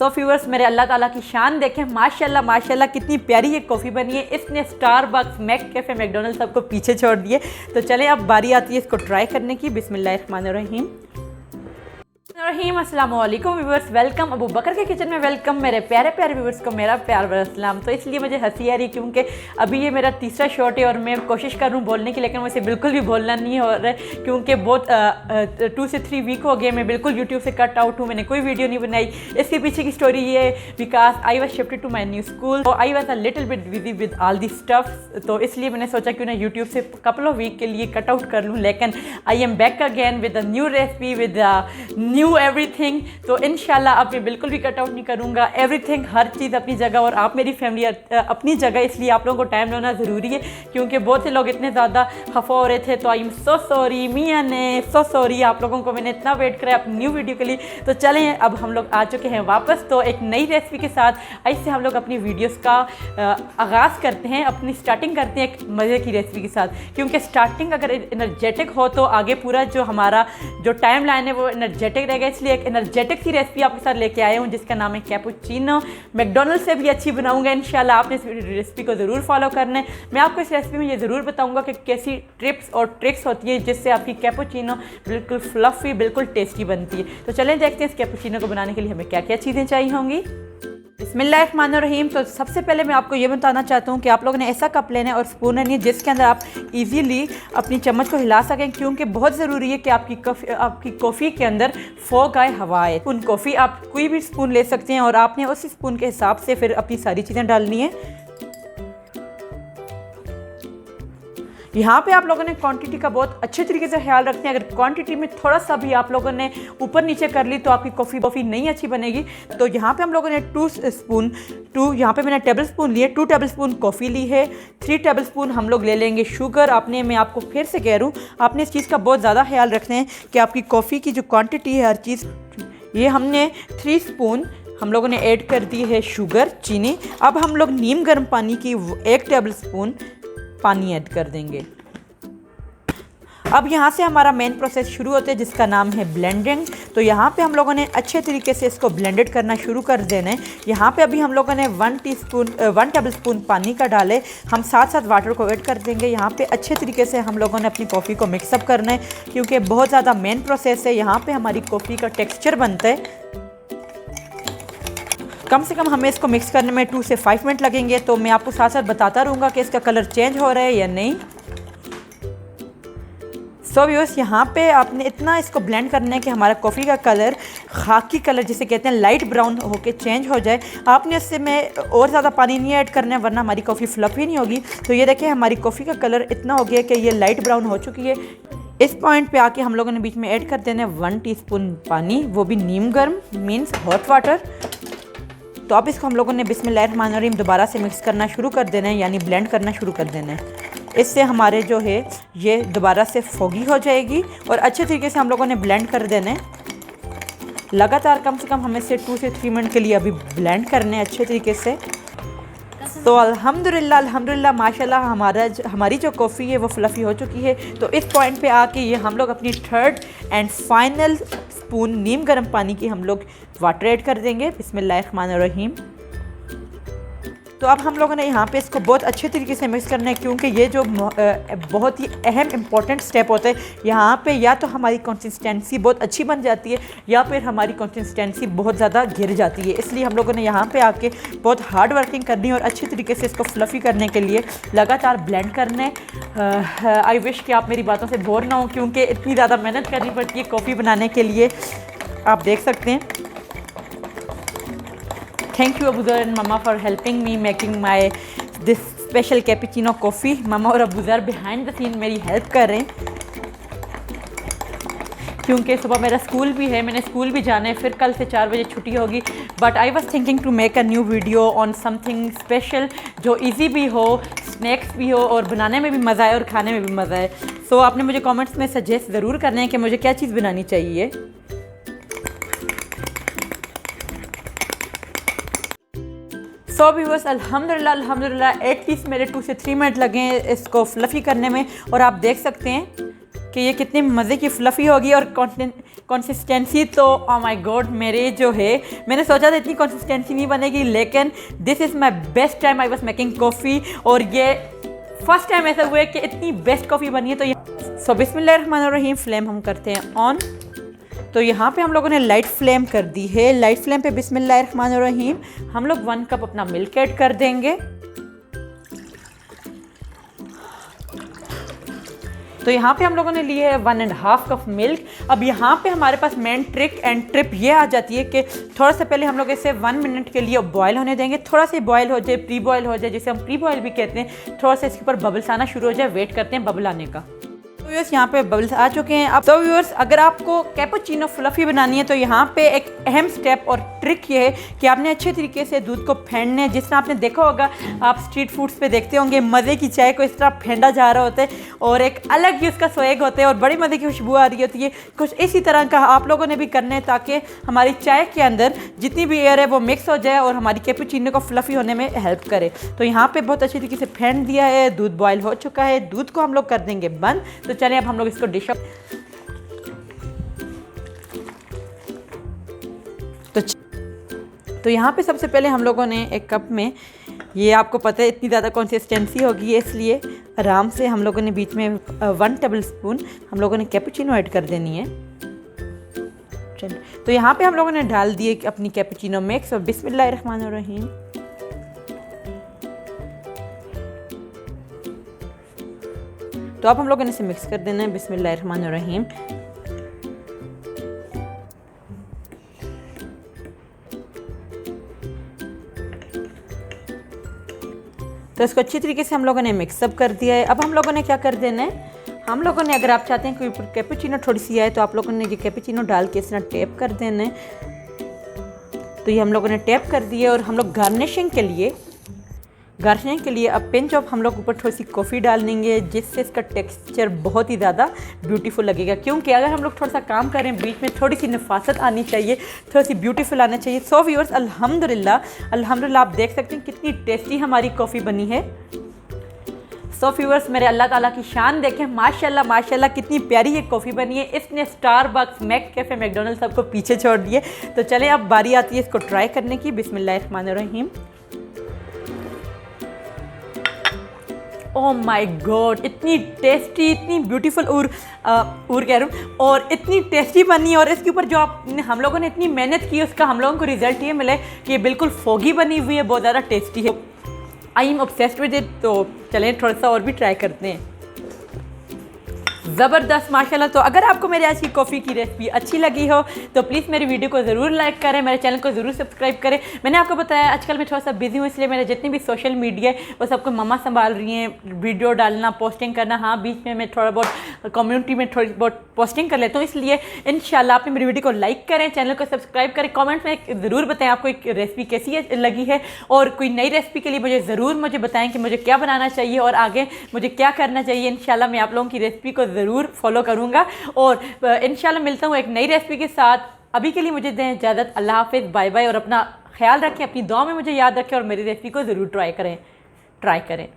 So viewers, मेरे अल्लाह ताला की शान देखें, माशाल्लाह माशाल्लाह कितनी प्यारी ये कॉफ़ी बनी है। इसने स्टारबक्स, मैक कैफ़े, मैकडोनल्ड सबको पीछे छोड़ दिए। तो चलें अब बारी आती है इसको ट्राई करने की। बिस्मिल्लाहिर्रहमानिर्रहीम। अस्सलाम वालेकुम व्यूअर्स, वेलकम अबू बकर के किचन में, वेलकम मेरे प्यारे प्यारे व्यूअर्स को मेरा प्यार भरा सलाम। तो इसलिए मुझे हंसी आ रही क्योंकि अभी ये मेरा तीसरा शॉट है और मैं कोशिश कर रहा हूँ बोलने की, लेकिन मुझे बिल्कुल भी बोलना नहीं हो रहा है क्योंकि बहुत 2 से 3 वीक हो गए मैं बिल्कुल यूट्यूब से कट आउट हूँ। मैंने कोई वीडियो नहीं बनाई। इसके पीछे की स्टोरी ये है because I was shifted to my new school, I was a little bit busy with all the stuff. तो इसलिए मैंने सोचा क्यों ना यूट्यूब से कपल ऑफ वीक के लिए कट आउट कर लूँ, लेकिन I am back again with a new recipe, with new everything. तो इंशाल्लाह अब मैं बिल्कुल भी कट आउट नहीं करूँगा। एवरीथिंग, हर चीज़ अपनी जगह और आप मेरी फैमिली अपनी जगह। इसलिए आप लोगों को टाइम लेना ज़रूरी है क्योंकि बहुत से लोग इतने ज़्यादा खफा हो रहे थे। तो आई एम सो सॉरी, मियाँ ने सो सॉरी, आप लोगों को मैंने इतना वेट कराया अपनी न्यू वीडियो के लिए। तो चलें अब हम लोग आ चुके हैं वापस, तो एक नई रेसिपी के साथ। ऐसे हम लोग अपनी वीडियोज़ का आगाज़ करते हैं, अपनी स्टार्टिंग करते हैं एक मज़े की रेसिपी के साथ, क्योंकि स्टार्टिंग अगर एनर्जेटिक हो तो आगे पूरा जो हमारा जो टाइम लाइन है वो एनर्जेटिक रहेगा। इसलिए एक एनर्जेटिक सी रेसिपी आपके साथ लेके आया हूँ जिसका नाम है कैपुचिनो। मैकडोनल्ड से भी अच्छी बनाऊंगा इंशाल्लाह। आपने इस रेसिपी को ज़रूर फॉलो करना है। मैं आपको इस रेसिपी में ये ज़रूर बताऊंगा कि कैसी टिप्स और ट्रिक्स होती है जिससे आपकी कैपुचिनो बिल्कुल फ्लफ़ी, बिल्कुल टेस्टी बनती है। तो चलें देखते हैं इस कैपुचिनो को बनाने के लिए हमें क्या क्या चीज़ें चाहिए होंगी। बिस्मिल्लाहिर्रहमानिर्रहीम। तो सबसे पहले मैं आपको ये बताना चाहता हूँ कि आप लोगों ने ऐसा कप लेना है और स्पून लेनी है जिसके अंदर आप इजीली अपनी चम्मच को हिला सकें, क्योंकि बहुत ज़रूरी है कि आपकी कॉफ़ी के अंदर फोग आए, हवा आए। उन कॉफ़ी आप कोई भी स्पून ले सकते हैं और आपने उसी स्पून के हिसाब से फिर अपनी सारी चीज़ें डालनी है। यहाँ पे आप लोगों ने क्वांटिटी का बहुत अच्छे तरीके से ख्याल रखते हैं। अगर क्वांटिटी में थोड़ा सा भी आप लोगों ने ऊपर नीचे कर ली तो आपकी कॉफ़ी नहीं अच्छी बनेगी। तो यहाँ पे हम लोगों ने 2 यहाँ पे मैंने टेबल स्पून लिए, 2 टेबल स्पून कॉफ़ी ली है। 3 टेबल स्पून हम लोग ले लेंगे शुगर। मैं आपको फिर से कह रहा हूँ, आपने इस चीज़ का बहुत ज़्यादा ख्याल रखना है कि आपकी कॉफ़ी की जो क्वान्टिटी है हर चीज़। ये हमने 3 स्पून हम लोगों ने ऐड कर दी है शुगर, चीनी। अब हम लोग नीम गर्म पानी की 1 टेबल स्पून पानी ऐड कर देंगे। अब यहाँ से हमारा मेन प्रोसेस शुरू होता है जिसका नाम है ब्लेंडिंग। तो यहाँ पे हम लोगों ने अच्छे तरीके से इसको ब्लेंडेड करना शुरू कर देना है। यहाँ पे अभी हम लोगों ने 1 टेबल स्पून पानी का डाले, हम साथ साथ वाटर को ऐड कर देंगे। यहाँ पे अच्छे तरीके से हम लोगों ने अपनी कॉफ़ी को मिक्सअप करना है क्योंकि बहुत ज़्यादा मेन प्रोसेस है। यहाँ पर हमारी कॉफ़ी का टेक्स्चर बनता है। कम से कम हमें इसको मिक्स करने में 2 से 5 मिनट लगेंगे। तो मैं आपको साथ साथ बताता रहूँगा कि इसका कलर चेंज हो रहा है या नहीं। सो व्यूअर्स, यहाँ पे आपने इतना इसको ब्लेंड करना है कि हमारा कॉफ़ी का कलर खाकी कलर जिसे कहते हैं लाइट ब्राउन होके चेंज हो जाए। आपने इससे में और ज़्यादा पानी नहीं ऐड करना है वरना हमारी कॉफ़ी फ्लफ़ी नहीं होगी। तो ये देखिए हमारी कॉफ़ी का कलर इतना हो गया कि ये लाइट ब्राउन हो चुकी है। इस पॉइंट पे आके हम लोगों ने बीच में ऐड कर देना है 1 टीस्पून पानी, वो भी नीम गर्म, मीन्स हॉट वाटर। तो अब इसको हम लोगों ने बिस्मिल्लाहिर्रहमानिर्रहीम दोबारा से मिक्स करना शुरू कर देना है, यानी ब्लेंड करना शुरू कर देना है। इससे हमारे जो है ये दोबारा से फोगी हो जाएगी और अच्छे तरीके से हम लोगों ने ब्लेंड कर देना है। लगातार कम से कम हमें से 2 से 3 मिनट के लिए अभी ब्लेंड करने हैं अच्छे तरीके से। तो अल्हम्दुलिल्लाह माशाल्लाह हमारी जो कॉफ़ी है वो फ्लफ़ी हो चुकी है। तो इस पॉइंट पे आके ये हम लोग अपनी 3rd एंड फाइनल स्पून नीम गर्म पानी की हम लोग वाटर ऐड कर देंगे। बिस्मिल्लाहिर्रहमानिर्रहीम। तो अब हम लोगों ने यहाँ पे इसको बहुत अच्छे तरीके से मिक्स करना है क्योंकि ये जो बहुत ही अहम इम्पॉर्टेंट स्टेप होता है। यहाँ पे या तो हमारी कंसिस्टेंसी बहुत अच्छी बन जाती है या फिर हमारी कंसिस्टेंसी बहुत ज़्यादा गिर जाती है। इसलिए हम लोगों ने यहाँ पे आके बहुत हार्ड वर्किंग करनी है और अच्छी तरीके से इसको फ्लफ़ी करने के लिए लगातार ब्लेंड करना है। आई विश कि आप मेरी बातों से बोर ना हो क्योंकि इतनी ज़्यादा मेहनत करनी पड़ती है कॉफ़ी बनाने के लिए। आप देख सकते हैं। Thank you Abuzar and mama for helping me making my this special cappuccino coffee. Mama और अबूज़र बिहाइंड द सीन मेरी हेल्प कर रहे हैं क्योंकि सुबह मेरा स्कूल भी है, मैंने स्कूल भी जाना है, फिर कल से 4 बजे छुट्टी होगी। But I was thinking to make a new video on something special जो ईजी भी हो, स्नैक्स भी हो और बनाने में भी मज़ा आए और खाने में भी मज़ा आए। सो आपने मुझे कमेंट्स में सजेस्ट ज़रूर करना है कि मुझे क्या चीज़ बनानी चाहिए। सो व्यूअर्स, अल्हम्दुलिल्लाह एटलीस्ट मेरे 2 से 3 मिनट लगे इसको फ्लफ़ी करने में और आप देख सकते हैं कि ये कितनी मज़े की फ्लफ़ी होगी और कंसिस्टेंसी तो ओ माय गॉड मेरे जो है, मैंने सोचा था इतनी कंसिस्टेंसी नहीं बनेगी, लेकिन this is my best time I was making coffee, और ये फर्स्ट टाइम ऐसा हुआ है कि इतनी बेस्ट कॉफ़ी बनी है। तो ये सो बिस्मिल्लाहिर्रहमानिर्रहीम, फ्लेम हम करते हैं ऑन। तो यहाँ पे हम लोगों ने लाइट फ्लेम कर दी है। लाइट फ्लेम पे बिस्मिल्लाहिर्रहमानिर्रहीम हम लोग 1 कप अपना मिल्क ऐड कर देंगे। तो यहाँ पे हम लोगों ने लिए है 1.5 कप मिल्क। अब यहाँ पे हमारे पास मेन ट्रिक एंड ट्रिप ये आ जाती है कि थोड़ा सा पहले हम लोग इसे 1 मिनट के लिए बॉयल होने देंगे। थोड़ा सा बॉयल हो जाए, प्री बॉयल हो जाए, जिसे हम प्री बॉयल भी कहते हैं, थोड़ा सा इसके ऊपर बबल्स आना शुरू हो जाए, वेट करते हैं बबल आने का। तो व्यूअर्स यहाँ पे बबल्स आ चुके हैं। अब तो व्यूअर्स अगर आपको कैपुचिनो फ्लफी बनानी है तो यहाँ पे एक अहम स्टेप और ट्रिक ये है कि आपने अच्छे तरीके से दूध को फेंटना है। जिस तरह आपने देखा होगा, आप स्ट्रीट फूड्स पे देखते होंगे, मज़े की चाय को इस तरह फेंटा जा रहा होता है और एक अलग ही उसका स्वैग होता है और बड़ी मज़े की खुशबू आ रही होती है। कुछ इसी तरह का आप लोगों ने भी करना है ताकि हमारी चाय के अंदर जितनी भी एयर है वो मिक्स हो जाए और हमारी कैपुचिनो को फ्लफी होने में हेल्प करे। तो यहाँ पर बहुत अच्छी तरीके से फेंट दिया है, दूध बॉयल हो चुका है। दूध को हम लोग कर देंगे बंद। तो चलिए अब हम लोग इसको डिश अप। तो यहाँ पे सबसे पहले हम लोगों ने एक कप में, ये आपको पता है इतनी ज़्यादा कंसिस्टेंसी होगी है, इसलिए आराम से हम लोगों ने बीच में 1 टेबल स्पून हम लोगों ने कैपुचिनो ऐड कर देनी है। चलिए, तो यहाँ पे हम लोगों ने डाल दिए अपनी कैपुचिनो मिक्स और बिस्मिल्लाहिर्रहमानिर्रहीम। तो अब हम लोगों ने इसे मिक्स कर देना है बिस्मिल्लाहिर्रहमानिर्रहीम। तो इसको अच्छी तरीके से हम लोगों ने मिक्सअप कर दिया है। अब हम लोगों ने क्या कर देना है, हम लोगों ने, अगर आप चाहते हैं कोई कैपुचिनो थोड़ी सी आए तो आप लोगों ने ये कैपुचिनो डाल के इस तरह टैप कर देना है। तो ये हम लोगों ने टैप कर दिया और हम लोग गार्निशिंग के लिए अब पिंच ऑफ हम लोग ऊपर थोड़ी सी कॉफ़ी डाल देंगे, जिससे इसका टेक्सचर बहुत ही ज़्यादा ब्यूटीफुल लगेगा। क्योंकि अगर हम लोग थोड़ा सा काम करें, बीच में थोड़ी सी नफासत आनी चाहिए, थोड़ी सी ब्यूटीफुल आना चाहिए। सो व्यूअर्स अल्हम्दुलिल्लाह आप देख सकते हैं कितनी टेस्टी हमारी कॉफ़ी बनी है। सो व्यूअर्स मेरे अल्लाह ताला की शान देखें, माशाल्लाह माशाल्लाह कितनी प्यारी ये कॉफ़ी बनी है। इसने स्टारबक्स, मैक कैफ़े, मैकडोनल्ड सबको पीछे छोड़ दिए। तो चले अब बारी आती है इसको ट्राई करने की। बिस्मिल्लाहिर्रहमानिर्रहीम। ओह माय गॉड, इतनी टेस्टी, इतनी ब्यूटीफुल कह रहा हूँ, और इतनी टेस्टी बनी। और इसके ऊपर जो हम लोगों ने इतनी मेहनत की, उसका हम लोगों को रिजल्ट ये मिले कि ये बिल्कुल फोगी बनी हुई है, बहुत ज़्यादा टेस्टी है। I am obsessed with it. तो चलें थोड़ा सा और भी ट्राई करते हैं। ज़बरदस्त माशाल्लाह। तो अगर आपको मेरे आज की कॉफ़ी की रेसिपी अच्छी लगी हो तो प्लीज़ मेरी वीडियो को ज़रूर लाइक करें, मेरे चैनल को ज़रूर सब्सक्राइब करें। मैंने आपको बताया आजकल मैं थोड़ा सा बिजी हूँ, इसलिए मेरे जितने भी सोशल मीडिया है वो सबको मम्मा संभाल रही हैं, वीडियो डालना, पोस्टिंग करना। हाँ, बीच में मैं थोड़ा बहुत कम्युनिटी में थोड़ी बहुत पोस्टिंग कर लेता हूँ। इसलिए इंशाल्लाह आप मेरी वीडियो को लाइक करें, चैनल को सब्सक्राइब करें, कॉमेंट में ज़रूर बताएं आपको एक रेसिपी कैसी लगी है, और कोई नई रेसिपी के लिए मुझे बताएं कि मुझे क्या बनाना चाहिए और आगे मुझे क्या करना चाहिए। इंशाल्लाह मैं आप लोगों की रेसिपी को ज़रूर फॉलो करूँगा और इंशाल्लाह मिलता हूँ एक नई रेसिपी के साथ। अभी के लिए मुझे दें इजाज़त। अल्लाह हाफिज़, बाय बाय, और अपना ख्याल रखें, अपनी दुआ में मुझे याद रखें और मेरी रेसिपी को ज़रूर ट्राई करें।